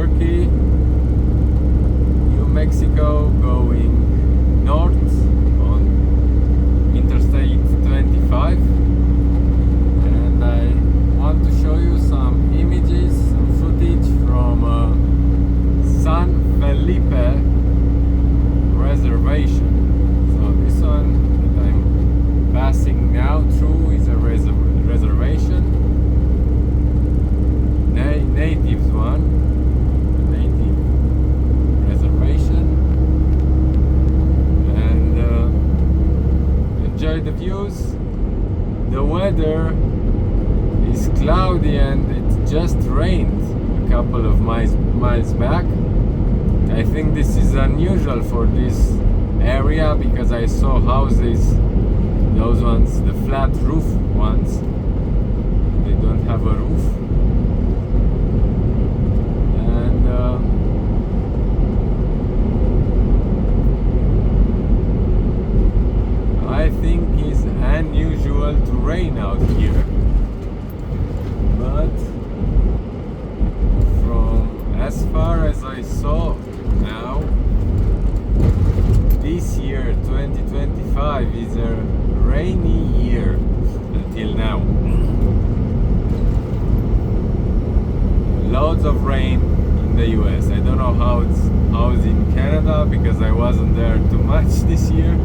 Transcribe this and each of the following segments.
Albuquerque, New Mexico, going north on Interstate 25, and I want to show you some images, some footage from San Felipe Reservation. So this one that I'm passing now through is a reservation. Natives one, native reservation, and enjoy the views. The weather is cloudy and it just rained a couple of miles back. I think this is unusual for this area because I saw houses, those ones, the flat roof ones, they don't have a roof. I think it's unusual to rain out here, but from as far as I saw now, this year 2025 is a rainy year until now. Loads of rain in the US. I don't know how it's in Canada because I wasn't there too much this year.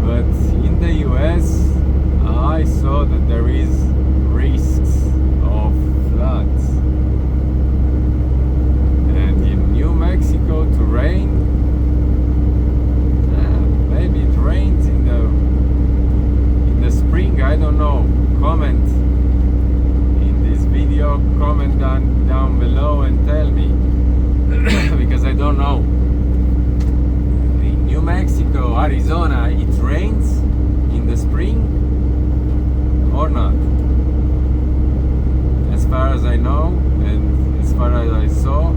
But in the US, I saw that there is risks of floods. And in New Mexico to rain, maybe it rains in the spring, I don't know. Comment in this video, comment down below and tell me because I don't know. New Mexico, Arizona, it rains in the spring or not? As far as I know and as far as I saw,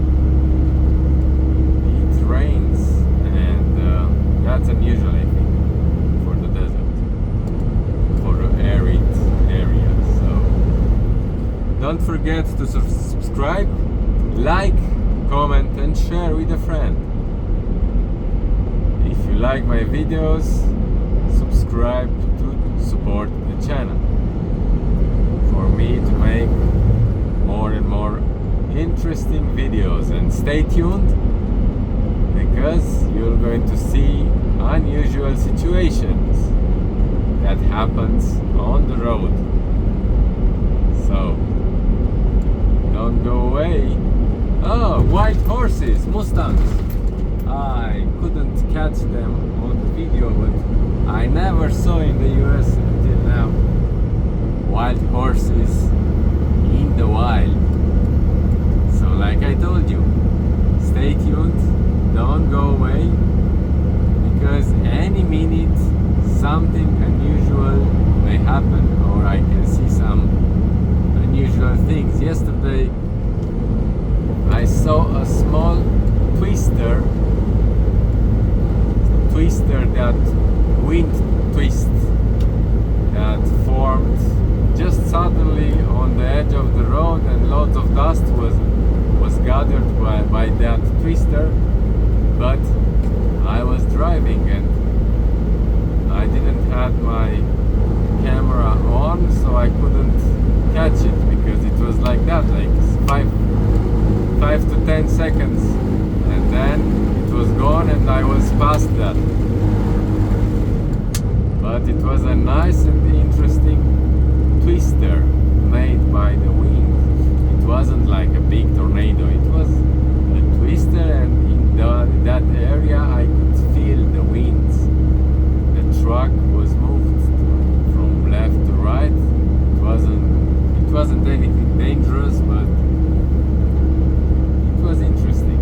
it rains, and that's unusual, I think, for the desert, for an arid area. So don't forget to subscribe, like, comment and share with a friend. If you like my videos, subscribe to support the channel for me to make more and more interesting videos, and stay tuned because you're going to see unusual situations that happens on the road. So don't go away. Oh, white horses, Mustangs. I couldn't catch them on the video, but I never saw in the US until now wild horses in the wild. So like I told you, stay tuned, don't go away, because any minute something unusual may happen, or I can see some unusual things. Yesterday I saw a small twister that wind twist that formed just suddenly on the edge of the road, and lots of dust was gathered by that twister. But I was driving and I didn't have my camera on, so I couldn't catch it because it was like that, like 5 to 10 seconds, and then it was gone and I was past that. But it was a nice and interesting twister made by the wind. It wasn't like a big tornado, it was a twister, and in that area I could feel the winds. The truck was moved from left to right. It wasn't anything dangerous, but it was interesting.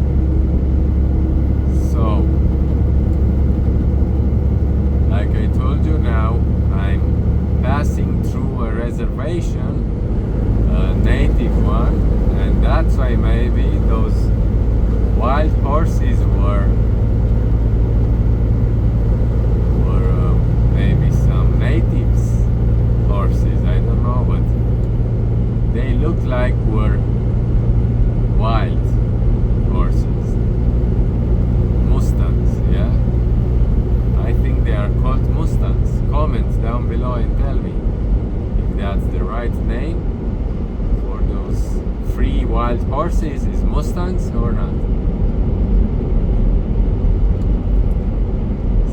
So, like I told you, now I'm passing through a reservation, a native one, and that's why maybe those wild horses were maybe some natives horses, I don't know, but they look like were wild horses. Mustangs, yeah? I think they are called Mustangs. Comment down below and tell me if that's the right name for those free wild horses, is Mustangs or not.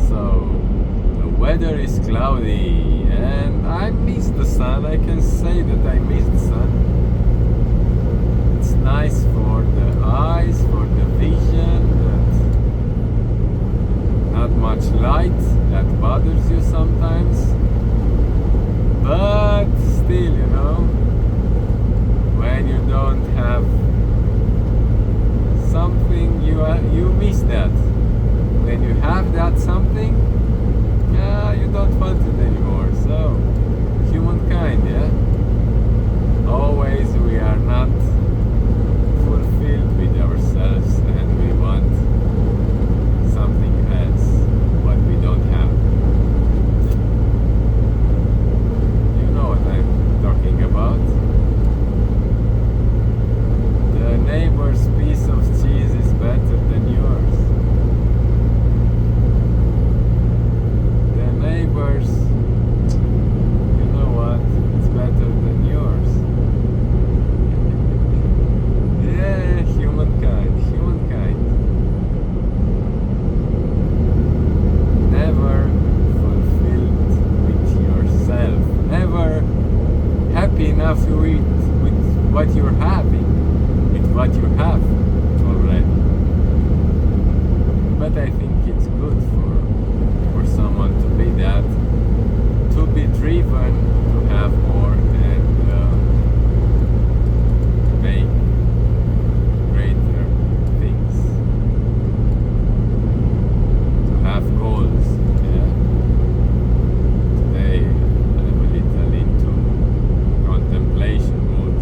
So the weather is cloudy and I miss the sun. I can say that I miss the sun. It's nice for the eyes, for the vision, that not much light that bothers you sometimes, but still, you know, when you don't have something, you miss that. When you have that something, you don't want it anymore. So humankind, yeah, always we are not fulfilled with ourselves and we want something else what we don't have. You know what I'm talking about. The neighbor's piece of cheese is better than yours. The neighbor's, you know what, it's better than yours. Yeah, humankind. Never fulfilled with yourself. Never happy enough with what you're having, with what you have already. But I think it's good for someone to be that, to be driven to have more and make greater things, to have goals. Yeah. Today I'm a little into contemplation mode.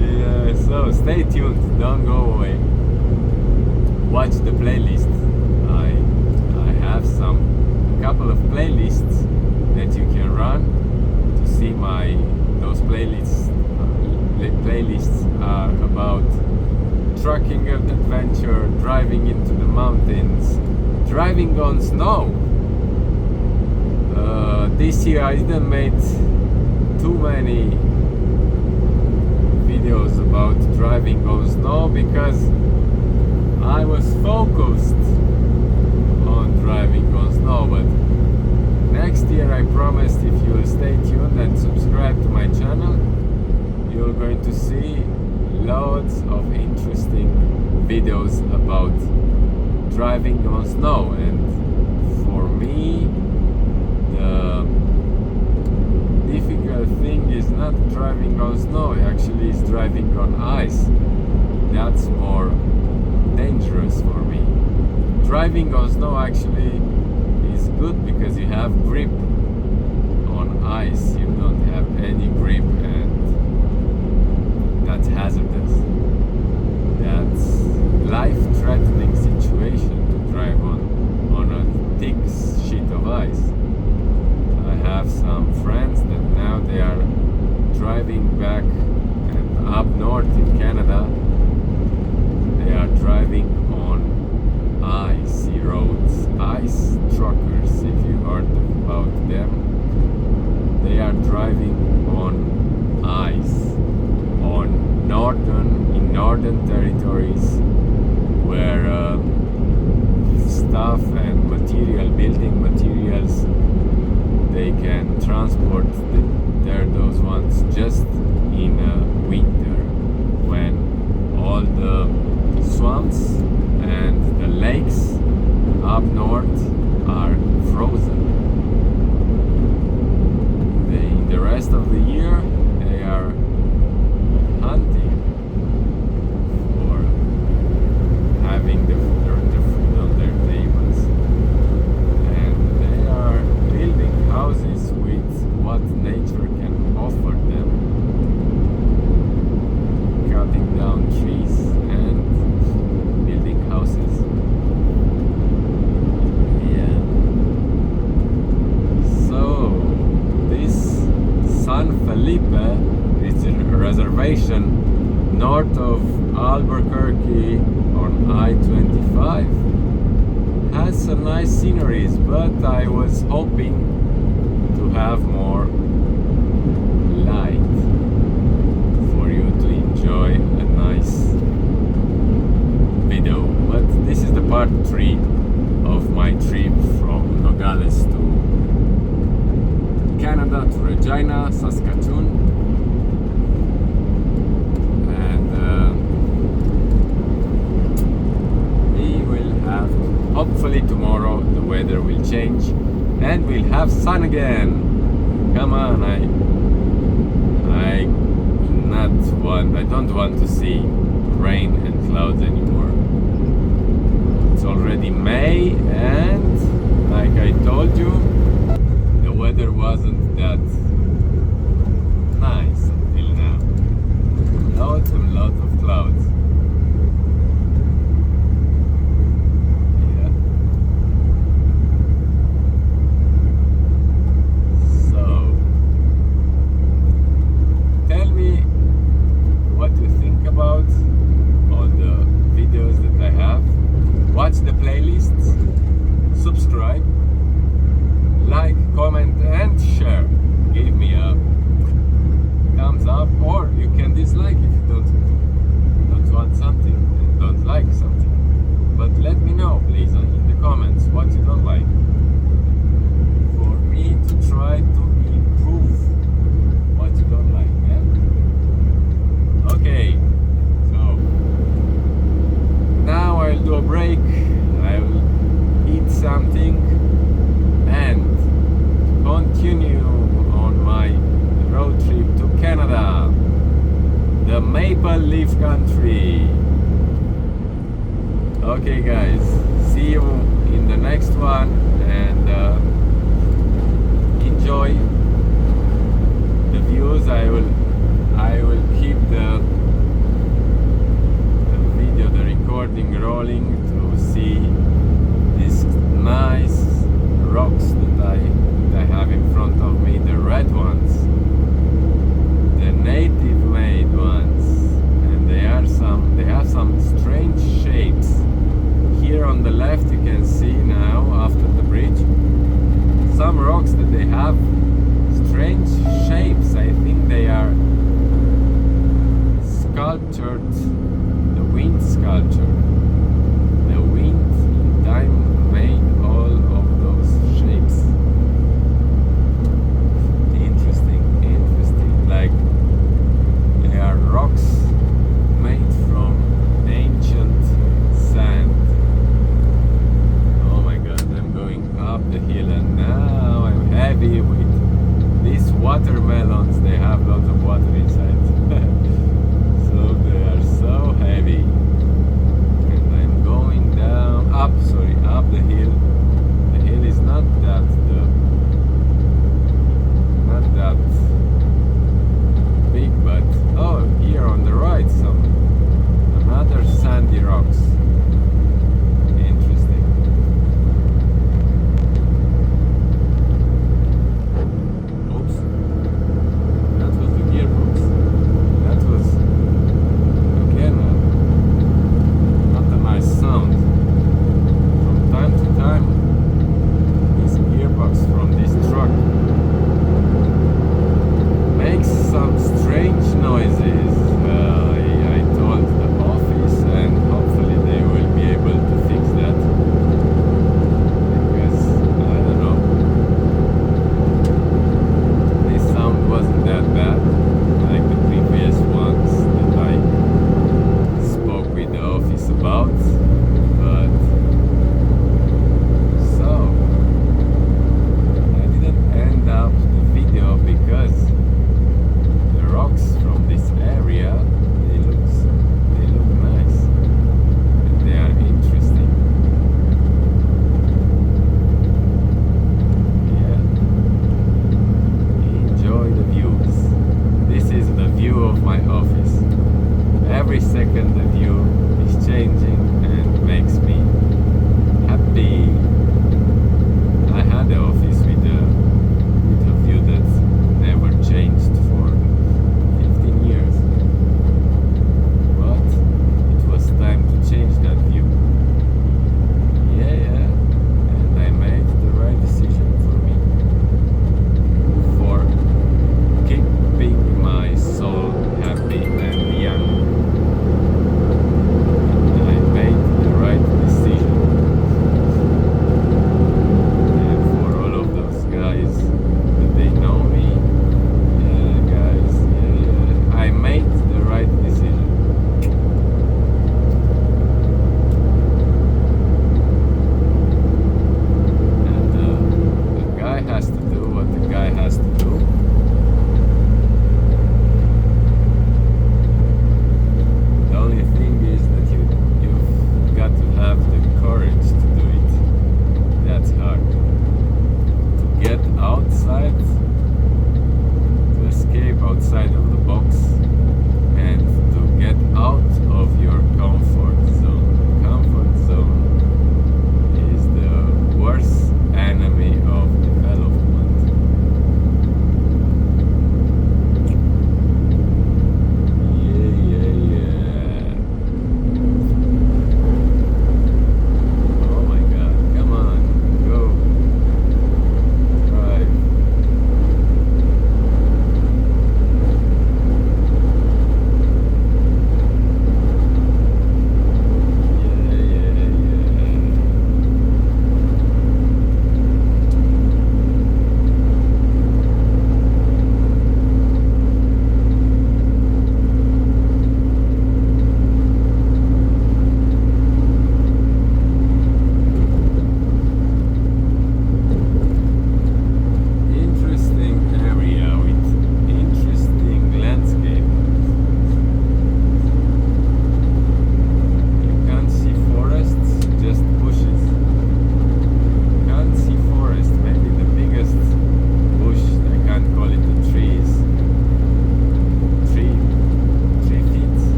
Yeah, so stay tuned, don't go away. Watch the playlist. I have some couple of playlists that you can run to see those playlists. Playlists are about trucking adventure, driving into the mountains, driving on snow. This year I didn't make too many videos about driving on snow because I was focused on driving on snow, but next year I promised, if you will stay tuned and subscribe to my channel, you're going to see loads of interesting videos about driving on snow. And for me, the difficult thing is not driving on snow, actually it's driving on ice. That's more dangerous for me. Driving on snow actually is good because you have grip. On ice you don't have any grip, and that's hazardous. That's life-threatening situation to drive on a thick sheet of ice. I have some friends that now they are driving back and up north in Canada. They are driving on icy roads, ice truckers, if you heard about them. They are driving on ice in northern territories where stuff and building materials, they can transport those ones just in winter, when all the swamps and the lakes up north are frozen. In the rest of the year they are hunting for having the food on their tables, and they are building houses with what nature can offer them, cutting down trees and building houses. Yeah. So this San Felipe Reservation north of Albuquerque on I-25 has some nice sceneries, but I was hoping to have more light for you to enjoy a nice video. But this is the part 3 of my trip from Nogales to Canada, to Regina, Saskatchewan. And we will have, hopefully tomorrow the weather will change and we'll have sun again. Come on, I don't want to see rain and clouds anymore. It's already May, and like I told you, the weather wasn't that nice until now. Lots and lots of clouds. Yeah. So, tell me what you think about all the videos that I have. Watch the playlists, subscribe, like, comment and share. Give me a thumbs up, or you can dislike if you don't want something and don't like something. But let me know please in the comments what you don't like, for me to try to improve what you don't like. Yeah? Okay, so now I'll do a break, I'll eat something and continue on my road trip to Canada, the Maple Leaf country. Okay guys, see you in the next one, and enjoy the views. I will keep the video, the recording rolling to see these nice rocks that I have in front of me, the red ones, the native made ones, and they have some strange shapes. Here on the left you can see now, after the bridge, some rocks that they have strange shapes. I think they are sculptured, the wind sculpture. The wind in time made all of those shapes. Interesting, like they are rocks made from ancient sand. Oh my god, I'm going up the hill and now I'm heavy with these watermelons. They have lots of water inside. So they are so heavy. And I'm going down, up the hill. The hill is not that big, but oh, here on the right another sandy rocks. Interesting. Oops, that was the gearbox. That was again not a nice sound. From time to time, this gearbox from this truck makes some strange noises. I told the office, and hopefully they will be able to fix that, because I don't know, this sound wasn't that bad like the previous ones that I spoke with the office about. But so I didn't end up the video because the rocks from this area, they look nice and they are interesting. Yeah, enjoy the views. This is the view of my office. Every second the view is changing and makes me happy. I had the office with a view that never changed for 15 years.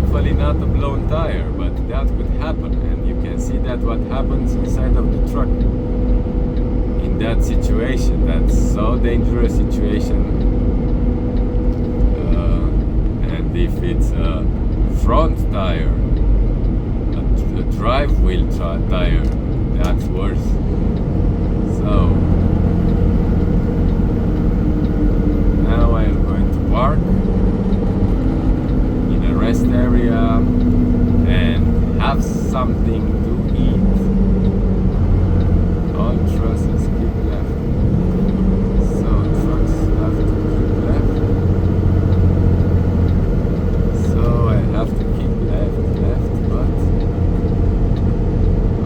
Thankfully not a blown tire, but that could happen, and you can see that what happens inside of the truck in that situation. That's so dangerous situation. And if it's a front tire, a drive wheel tire, that's worse. So now I am going to park in a rest area and have something to eat. All trusses keep left. So trucks have to keep left. So I have to keep left, but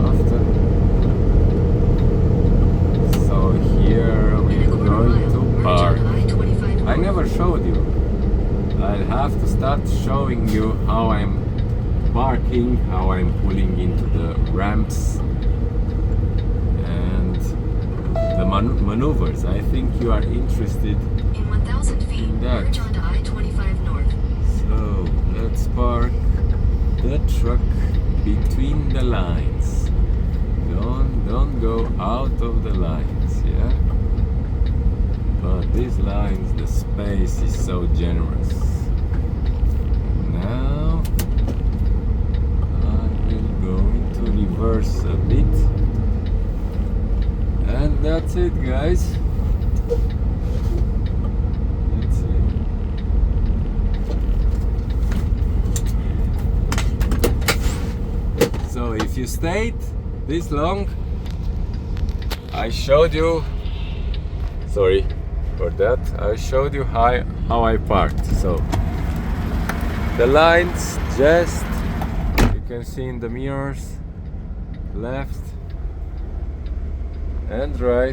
often. So here we're going to park. I never showed you. I'll have to start showing you how I'm parking, how I'm pulling into the ramps and the maneuvers. I think you are interested in 1,000 feet, in that. merge onto I-25 North. So let's park the truck between the lines. Don't go out of the lines, yeah? But these lines, the space is so generous. Now I will go into reverse a bit, and that's it, guys. That's it. So if you stayed this long, I showed you. Sorry for that. I showed you how I parked. So the lines, just you can see in the mirrors, left and right.